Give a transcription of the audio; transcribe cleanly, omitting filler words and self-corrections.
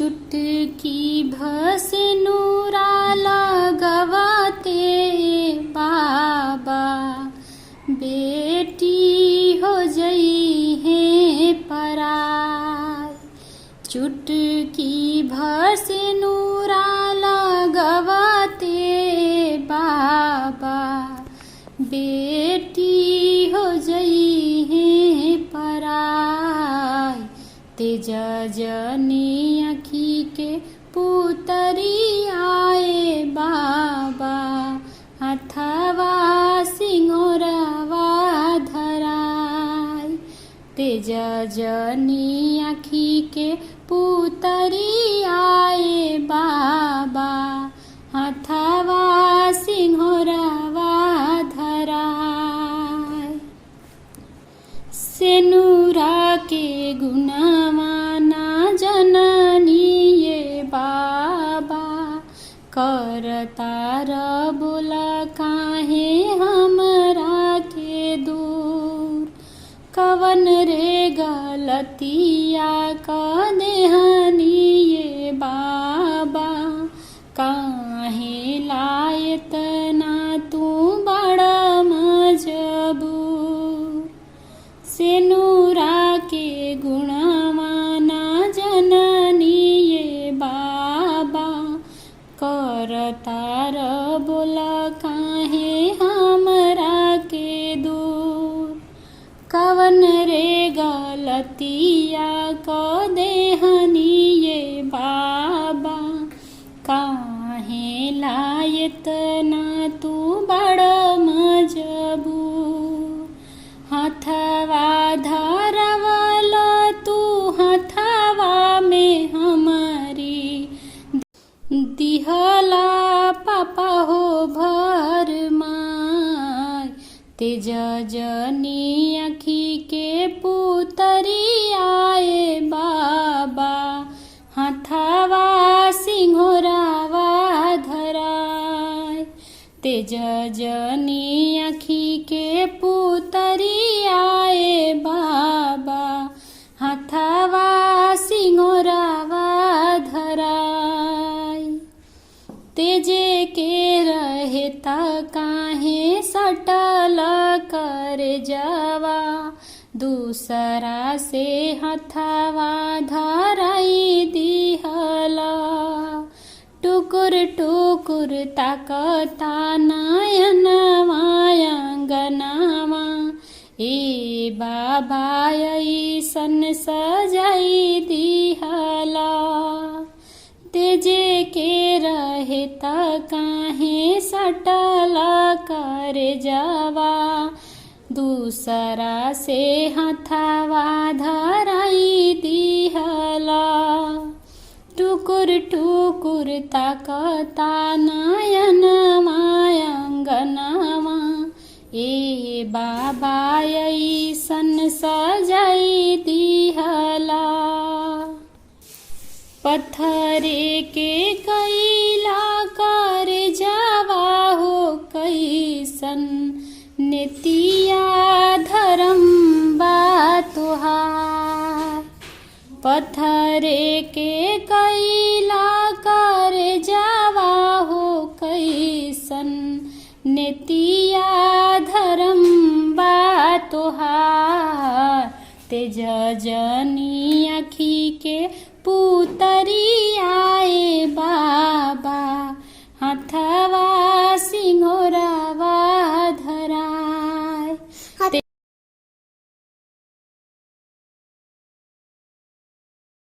चुटकी भसनुरा लगवते बाबा बेटी हो जई है पराई। चुटकी भसनुरा लगवते बाबा बेटी हो जई है पराई। तेज जनी अखी के पुतरी आए बाबा अथवा सिंगोरवा धराई। तेज जनी अखी के पुतरी आए बाबा अथवा सिंगोरवा धराई। सेनुरा के गुणवाना जननी ये बाबा करतार बोला काहे हमरा के दूर। कवन रे गलतिया क देहनी ये बाबा काहे लायत ना तू बड़ा मजबूर। सेनुरा के गुणवाना जननी ये बाबा करतार बोला काहे हमरा के दूर। कवन रे गलतिया क देहनी ये बाबा काहे लायत ना तू बड़ मजबूर। हथवा धरवल तू हथवा में हमारी दिहला पापा हो भर माय। तेज जनी अखी के पुतरी आए बाबा हथवा सिंगोरावा धराय। तेज जनी अखी के पुतरी आए बाबा हथवा सिंगोरावा धराय। तेजे के रहता काहे सटल कर जावा दूसरा से हथवा धराई दिहला। टुकुर टुकुर ताकता नयनवा अंगनवा ए बाबा ऐसन सजाई दिहला। तेजे के रहता काहे सटल कर जावा दूसरा से हथवा धराई दिहला। टुकुर टुकुर ताकता नयनवा अंगनवा ए बाबा ऐसन सजाई दिहला। पत्थरे के कैला कर जावा हो कैसन नेतिया धर्म बा तुहार। पत्थरे के कैला कर जावा हो कैसन नेतिया धर्म बा तुहार। तेज जनी अखी के पुतरी